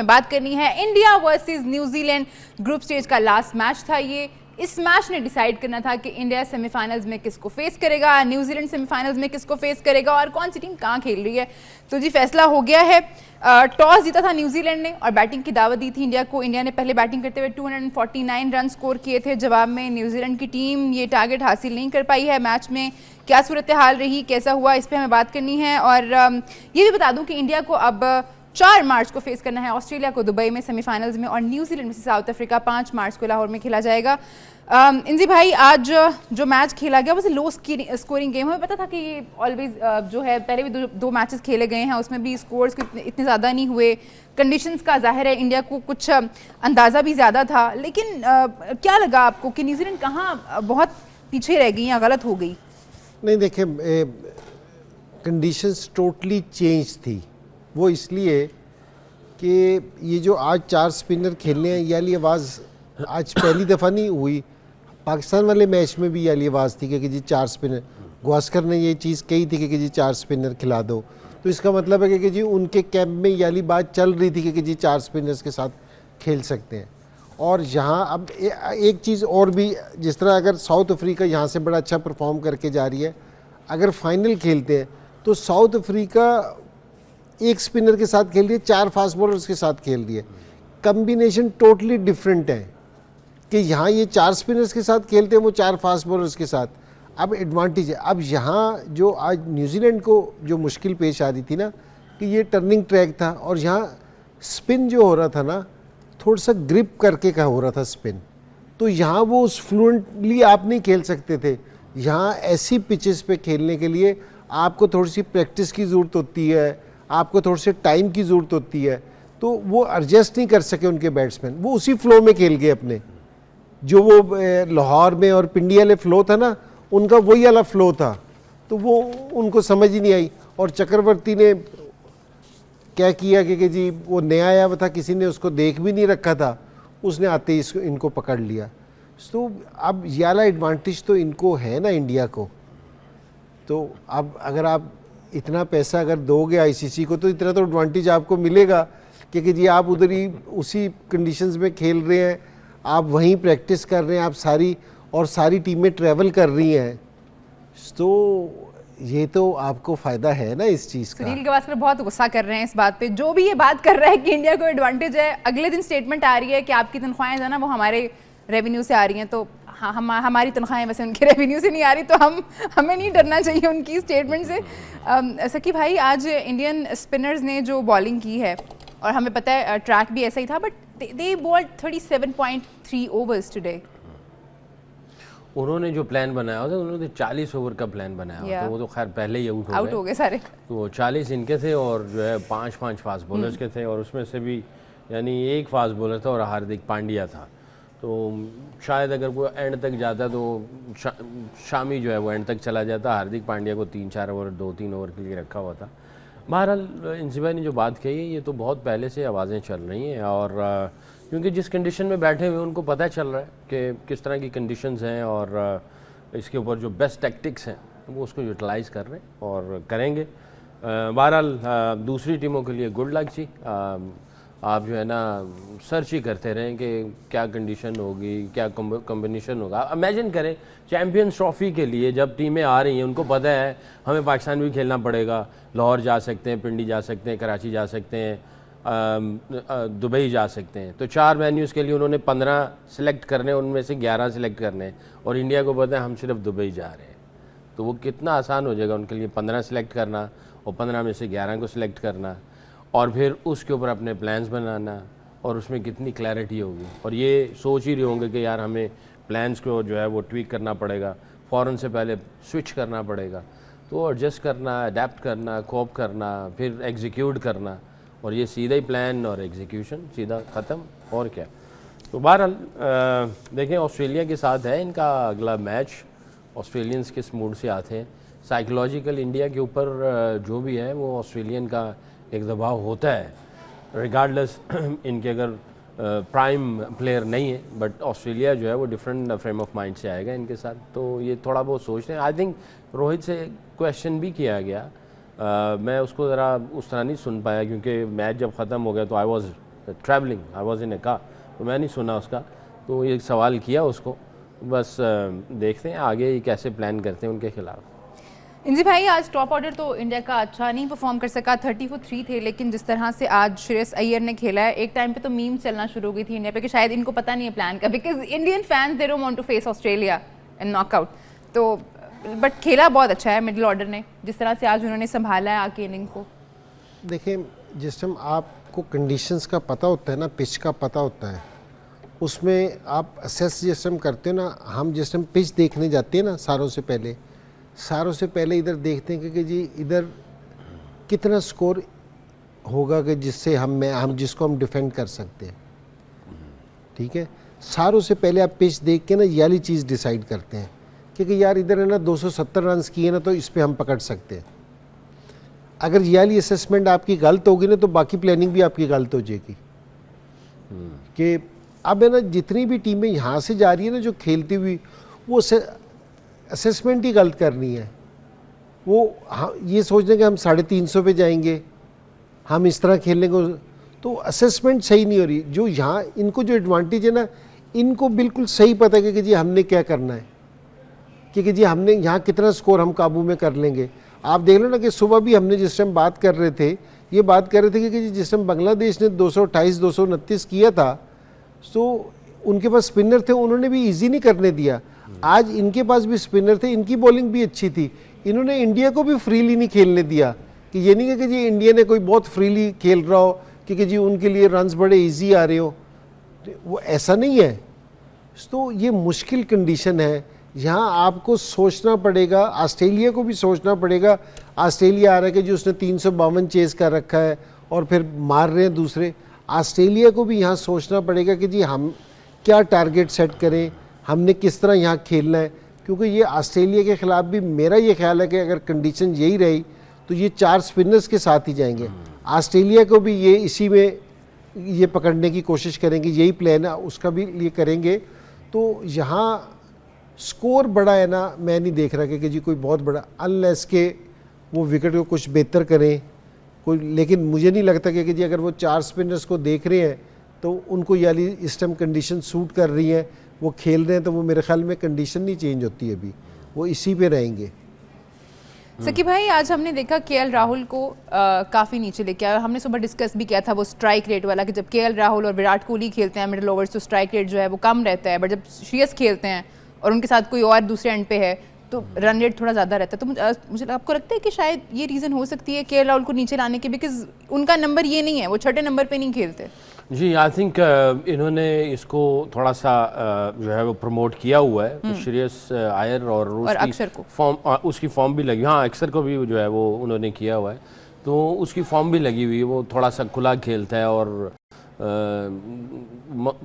हमें बात करनी है India versus New Zealand. Group stage का लास्ट मैच था ये। इस मैच ने डिसाइड करना था कि इंडिया सेमीफाइनल्स में किसको फेस करेगा, न्यूजीलैंड सेमीफाइनल्स में किसको फेस करेगा और कौन सी टीम कहाँ खेल रही है। तो जी फैसला हो गया है। टॉस जीता था न्यूजीलैंड ने और बैटिंग की दावत दी थी इंडिया को। इंडिया ने पहले बैटिंग करते हुए 249 रन स्कोर किए थे। जवाब में न्यूजीलैंड की टीम ये टारगेट हासिल नहीं कर पाई है। मैच में क्या सूरत हाल रही, कैसा हुआ, इस पर हमें बात करनी है। और ये भी बता दूं कि इंडिया को अब 4 मार्च को फेस करना है ऑस्ट्रेलिया को दुबई में सेमीफाइनल्स में, और न्यूजीलैंड में साउथ अफ्रीका 5 मार्च को लाहौर में खेला जाएगा। इंजी भाई, आज जो मैच खेला गया वो लो स्कोरिंग गेम। हमें पता था कि ये ऑलवेज जो है पहले भी दो मैचेस खेले गए हैं, उसमें भी स्कोर्स इतने ज़्यादा नहीं हुए। कंडीशंस का जाहिर है इंडिया को कुछ अंदाज़ा भी ज़्यादा था, लेकिन क्या लगा आपको कि न्यूजीलैंड कहाँ बहुत पीछे रह गई या गलत हो गई? नहीं, देखिए कंडीशंस टोटली चेंज थी। वो इसलिए कि ये जो आज 4 स्पिनर खेलने हैं, ये वाली आवाज़ आज पहली दफ़ा नहीं हुई। पाकिस्तान वाले मैच में भी ये वाली आवाज़ थी कि जी 4 स्पिनर, गावस्कर ने ये चीज़ कही थी कि जी 4 स्पिनर खिला दो। तो इसका मतलब है कि जी उनके कैंप में ये वाली बात चल रही थी कि जी 4 स्पिनर्स के साथ खेल सकते हैं। और यहाँ अब एक चीज़ और भी, जिस तरह अगर साउथ अफ्रीका यहाँ से बड़ा अच्छा परफॉर्म करके जा रही है, अगर फाइनल खेलते हैं तो साउथ अफ्रीका एक स्पिनर के साथ खेल रही है, 4 फास्ट बॉलर्स के साथ खेल रही है। कम्बिनेशन टोटली डिफरेंट है कि यहाँ ये 4 स्पिनर्स के साथ खेलते हैं, वो 4 फास्ट बॉलर्स के साथ। अब एडवांटेज है। अब यहाँ जो आज न्यूजीलैंड को जो मुश्किल पेश आ रही थी ना, कि ये टर्निंग ट्रैक था और यहाँ स्पिन जो हो रहा था ना, थोड़ा सा ग्रिप करके का हो रहा था स्पिन, तो यहाँ वो उस फ्लुएंटली आप नहीं खेल सकते थे। यहाँ ऐसी पिचेस पे खेलने के लिए आपको थोड़ी सी प्रैक्टिस की ज़रूरत होती है, आपको थोड़ी सी टाइम की ज़रूरत होती है। तो वो एडजस्ट नहीं कर सके उनके बैट्समैन, वो उसी फ्लो में खेल गए अपने। जो वो लाहौर में और पिंडी वाले फ्लो था ना, उनका वही वाला फ्लो था, तो वो उनको समझ ही नहीं आई। और चक्रवर्ती ने क्या किया कि जी वो नया आया हुआ था, किसी ने उसको देख भी नहीं रखा था, उसने आते ही इनको पकड़ लिया। तो अब ये वाला एडवांटेज तो इनको है ना इंडिया को। तो अब अगर आप इतना पैसा अगर दोगे आईसीसी को, तो इतना तो एडवांटेज आपको मिलेगा क्योंकि जी आप उधर ही उसी कंडीशंस में खेल रहे हैं, आप वहीं प्रैक्टिस कर रहे हैं, आप सारी टीमें ट्रैवल कर रही हैं। तो ये तो आपको फ़ायदा है ना इस चीज़ का। सुनील गावस्कर बहुत गुस्सा कर रहे हैं इस बात पे। जो भी ये बात कर रहा है कि इंडिया को एडवांटेज है, अगले दिन स्टेटमेंट आ रही है कि आपकी तनख्वाहें जो है ना वो हमारे रेवेन्यू से आ रही हैं। तो हाँ, हमारी तनख्वाहें वैसे उनके रेवेन्यू से नहीं आ रही, तो हमें नहीं डरना चाहिए उनकी स्टेटमेंट से। सकी भाई, आज इंडियन स्पिनर्स ने जो बॉलिंग की है, और हमें पता है ट्रैक भी ऐसा ही था, but they bowled 37.3 overs today. उन्होंने जो प्लान बनाया था, उन्होंने 40 ओवर का प्लान बनाया था। वो तो खैर पहले ही आउट हो गए सारे। तो 40 इनके थे और जो है 5 फास्ट बॉलर्स के थे, और उसमें से भी यानी एक फास्ट बॉलर था और हार्दिक पांड्या था। तो शायद अगर वो एंड तक जाता तो शामी जो है वो एंड तक चला जाता। हार्दिक पांड्या को 3-4 ओवर 2-3 ओवर के लिए रखा हुआ था। बहरहाल इंसिबा ने जो बात कही है, ये तो बहुत पहले से आवाज़ें चल रही हैं, और क्योंकि जिस कंडीशन में बैठे हुए उनको पता चल रहा है कि किस तरह की कंडीशंस हैं, और इसके ऊपर जो बेस्ट टैक्टिक्स हैं वो उसको यूटिलाइज़ कर रहे हैं और करेंगे। बहरहाल दूसरी टीमों के लिए गुड लक जी। आप जो है ना सर्च ही करते रहें कि क्या कंडीशन होगी, क्या कॉम्बिनेशन होगा। इमेजिन करें चैम्पियंस ट्रॉफ़ी के लिए जब टीमें आ रही हैं, उनको पता है हमें पाकिस्तान भी खेलना पड़ेगा, लाहौर जा सकते हैं, पिंडी जा सकते हैं, कराची जा सकते हैं, दुबई जा सकते हैं। तो 4 वेन्यूज़ के लिए उन्होंने 15 सिलेक्ट करने, उनमें से 11 सिलेक्ट करने, और इंडिया को पता है हम सिर्फ दुबई जा रहे हैं। तो वो कितना आसान हो जाएगा उनके लिए 15 सिलेक्ट करना और 15 में से 11 को सिलेक्ट करना, और फिर उसके ऊपर अपने प्लान्स बनाना, और उसमें कितनी क्लैरिटी होगी। और ये सोच ही रहे होंगे कि यार हमें प्लान्स को जो है वो ट्वीक करना पड़ेगा, फ़ौरन से पहले स्विच करना पड़ेगा। तो एडजस्ट करना, अडेप्ट करना, कोप करना, फिर एग्जीक्यूट करना, और ये सीधा ही प्लान और एग्जीक्यूशन सीधा ख़त्म, और क्या। तो बहरहाल देखें ऑस्ट्रेलिया के साथ है इनका अगला मैच। ऑस्ट्रेलियंस किस मूड से आते हैं, साइकोलॉजिकल इंडिया के ऊपर जो भी है वो ऑस्ट्रेलियन का एक दबाव होता है, रिगार्डलेस इनके अगर प्राइम प्लेयर नहीं है, बट ऑस्ट्रेलिया जो है वो डिफरेंट फ्रेम ऑफ माइंड से आएगा इनके साथ। तो ये थोड़ा बहुत सोचते हैं। आई थिंक रोहित से क्वेश्चन भी किया गया, मैं उसको ज़रा उस तरह नहीं सुन पाया क्योंकि मैच जब ख़त्म हो गया तो I was travelling, I was in A car, तो मैं नहीं सुना उसका, तो ये सवाल किया उसको। बस देखते हैं आगे कैसे प्लान करते हैं उनके खिलाफ। इंजी भाई, आज टॉप ऑर्डर तो इंडिया का अच्छा नहीं परफॉर्म कर सका, 30 for 3 थे, लेकिन जिस तरह से आज श्रेयस अय्यर ने खेला है, एक टाइम पे तो मीम चलना शुरू हो गई थी इंडिया पे कि शायद इनको पता नहीं है प्लान का, because Indian fans they don't want to face Australia in knockout. तो बट खेला बहुत अच्छा है मिडिल ऑर्डर ने, जिस तरह से आज उन्होंने संभाला है आके इनिंग को। देखें, जिस टाइम आपको कंडीशंस का पता होता है ना, पिच का पता होता है, उसमें आप असेस जिस टाइम करते हो ना, हम जिस टाइम पिच देखने जाते हैं ना सारों से पहले इधर देखते हैं कि जी इधर कितना स्कोर होगा कि जिससे हम जिसको हम डिफेंड कर सकते हैं, ठीक है। सारों से पहले आप पिच देख के ना ये वाली चीज़ डिसाइड करते हैं क्योंकि यार इधर है ना 270 रन किए ना तो इस पे हम पकड़ सकते हैं। अगर ये वाली असेसमेंट आपकी गलत होगी ना तो बाकी प्लानिंग भी आपकी गलत हो जाएगी। कि अब है ना जितनी भी टीमें यहाँ से जा रही है ना जो खेलती हुई, वो असेसमेंट ही गलत करनी है। वो ये सोच रहे कि हम 350 पे जाएंगे, हम इस तरह खेलने को, तो असेसमेंट सही नहीं हो रही। जो यहाँ इनको जो एडवांटेज है ना, इनको बिल्कुल सही पता है कि जी हमने क्या करना है, कि जी हमने यहाँ कितना स्कोर हम काबू में कर लेंगे। आप देख लो ना कि सुबह भी हमने जिस टाइम बात कर रहे थे, ये बात कर रहे थे कि जिस टाइम बांग्लादेश ने 228 229 किया था, तो उनके पास स्पिनर थे, उन्होंने भी इजी नहीं करने दिया। आज इनके पास भी स्पिनर थे, इनकी बॉलिंग भी अच्छी थी, इन्होंने इंडिया को भी फ्रीली नहीं खेलने दिया। कि ये नहीं कि जी इंडिया ने कोई बहुत फ्रीली खेल रहा हो कि जी उनके लिए रन्स बड़े इजी आ रहे हो, वो ऐसा नहीं है। तो ये मुश्किल कंडीशन है, यहाँ आपको सोचना पड़ेगा, ऑस्ट्रेलिया को भी सोचना पड़ेगा। ऑस्ट्रेलिया आ रहा है कि जी उसने 352 चेज़ कर रखा है और फिर मार रहे हैं दूसरे। ऑस्ट्रेलिया को भी यहाँ सोचना पड़ेगा कि जी हम क्या टारगेट सेट करें, हमने किस तरह यहाँ खेलना है, क्योंकि ये ऑस्ट्रेलिया के ख़िलाफ़ भी मेरा ये ख्याल है कि अगर कंडीशन यही रही तो ये 4 स्पिनर्स के साथ ही जाएंगे। ऑस्ट्रेलिया को भी ये इसी में ये पकड़ने की कोशिश करेंगे, यही प्लान है उसका भी लिए करेंगे। तो यहाँ स्कोर बड़ा है ना, मैं नहीं देख रहा कि जी कोई बहुत बड़ा, अनलेस के वो विकेट को कुछ बेहतर करें कोई। लेकिन मुझे नहीं लगता कि जी अगर वो 4 स्पिनर्स को देख रहे हैं तो उनको यानी इस टाइम कंडीशन सूट कर रही है, वो खेल रहे हैं, तो वो मेरे ख्याल में कंडीशन नहीं चेंज होती है, अभी वो इसी पे रहेंगे। सकी भाई, आज हमने देखा केएल राहुल को काफ़ी नीचे लेके आया। हमने सुबह डिस्कस भी किया था वो स्ट्राइक रेट वाला कि जब केएल राहुल और विराट कोहली खेलते हैं मिडिल ओवर्स तो स्ट्राइक रेट जो है वो कम रहता है, बट जब श्रेयस खेलते हैं और उनके साथ कोई और दूसरे एंड पे है तो रन रेट थोड़ा ज़्यादा रहता है। तो मुझे आपको लगता है कि शायद ये रीज़न हो सकती है केएल राहुल को नीचे लाने के, बिकॉज उनका नंबर ये नहीं है, वो 6ठे नंबर पे नहीं खेलते। जी, आई थिंक इन्होंने इसको थोड़ा सा जो है वो प्रमोट किया हुआ है। श्रेयस अय्यर और अक्षर को फॉर्म, उसकी फॉर्म भी लगी, हाँ अक्षर को भी जो है वो उन्होंने किया हुआ है, तो उसकी फॉर्म भी लगी हुई है। वो थोड़ा सा खुला खेलता है और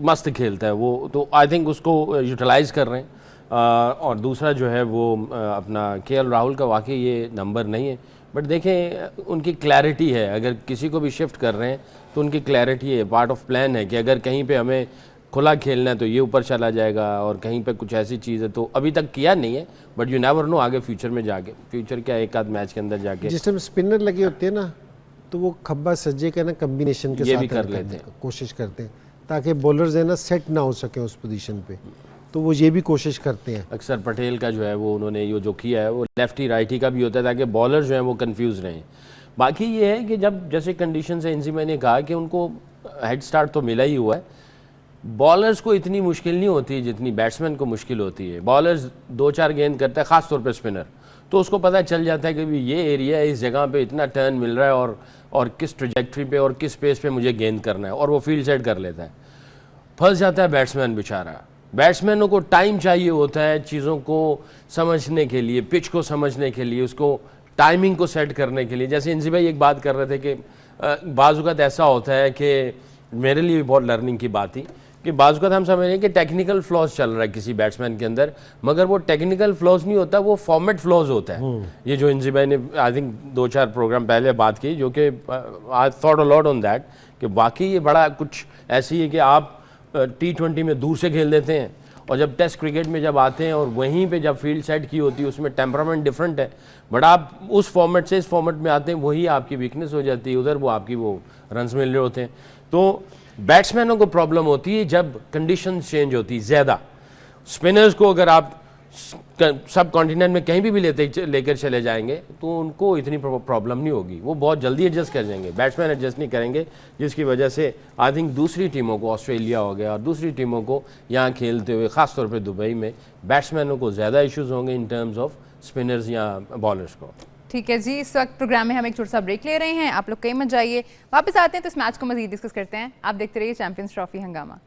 मस्त खेलता है वो, तो आई थिंक उसको यूटिलाइज़ कर रहे हैं। और दूसरा जो है वो अपना केएल राहुल का वाकई ये नंबर नहीं है, बट देखें उनकी क्लैरिटी है। अगर किसी को भी शिफ्ट कर रहे हैं तो उनकी क्लैरिटी है, पार्ट ऑफ प्लान है कि अगर कहीं पे हमें खुला खेलना है तो ये ऊपर चला जाएगा, और कहीं पे कुछ ऐसी चीज़ है तो अभी तक किया नहीं है, बट यू नेवर नो आगे फ्यूचर में जाके, फ्यूचर क्या एक आध मैच के अंदर जाके जिस टाइम स्पिनर लगे होते हैं ना तो वो खब्बा सज्जे का ना कम्बिनेशन के साथ कर लेते हैं, कोशिश करते हैं ताकि बॉलर्स है ना सेट ना हो सके उस पोजीशन पे, तो वो ये भी कोशिश करते हैं। अक्षर पटेल का जो है वो उन्होंने ये जो किया है वो लेफ्टी राइटी का भी होता है ताकि बॉलर जो है वो कंफ्यूज रहें। बाकी ये है कि जब जैसे कंडीशन से इंजी मैंने कहा कि उनको हेड स्टार्ट तो मिला ही हुआ है, बॉलर्स को इतनी मुश्किल नहीं होती जितनी बैट्समैन को मुश्किल होती है। बॉलर्स 2-4 गेंद करता है, ख़ास तौर पे स्पिनर, तो उसको पता चल जाता है कि भी ये एरिया है, इस जगह पे इतना टर्न मिल रहा है और किस ट्रैजेक्टरी पे और किस पेस पे मुझे गेंद करना है, और वो फील्ड सेट कर लेता है। फंस जाता है बैट्समैन बेचारा। बैट्समैनों को टाइम चाहिए होता है चीज़ों को समझने के लिए, पिच को समझने के लिए, उसको टाइमिंग को सेट करने के लिए। जैसे इंजी भाई एक बात कर रहे थे कि बाज़ ऐसा होता है कि मेरे लिए भी बहुत लर्निंग की बात थी कि बाज़ हम समझ रहे हैं कि टेक्निकल फ्लॉज चल रहा है किसी बैट्समैन के अंदर, मगर वो टेक्निकल फ्लॉज नहीं होता, वो फॉर्मेट फ्लॉज होता है। ये जो इंजी भाई ने आई थिंक 2-4 प्रोग्राम पहले बात की, जो कि I thought a lot on that, कि वाकई ये बड़ा कुछ ऐसी है कि आप T20 में दूर से खेल देते हैं और जब टेस्ट क्रिकेट में जब आते हैं और वहीं पे जब फील्ड सेट की होती है उसमें टेम्परामेंट डिफरेंट है, बट आप उस फॉर्मेट से इस फॉर्मेट में आते हैं, वही आपकी वीकनेस हो जाती है, उधर वो आपकी वो रन्स मिल रहे होते हैं। तो बैट्समैनों को प्रॉब्लम होती है जब कंडीशन चेंज होती है ज़्यादा। स्पिनर्स को अगर आप सब कॉन्टिनेंट में कहीं भी लेकर चले जाएंगे तो उनको इतनी प्रॉब्लम नहीं होगी, वो बहुत जल्दी एडजस्ट कर जाएंगे। बैट्समैन एडजस्ट नहीं करेंगे, जिसकी वजह से आई थिंक दूसरी टीमों को, ऑस्ट्रेलिया हो गया और दूसरी टीमों को यहाँ खेलते हुए ख़ासतौर पे दुबई में बैट्समैनों को ज़्यादा इश्यूज होंगे इन टर्म्स ऑफ स्पिनर्स या बॉलर्स को। ठीक है जी, इस वक्त प्रोग्राम में हम एक छोटा सा ब्रेक ले रहे हैं, आप लोग कहीं मत जाइए, वापस आते हैं तो इस मैच को मजीद डिस्कस करते हैं। आप देखते रहिए चैंपियंस ट्रॉफी हंगामा।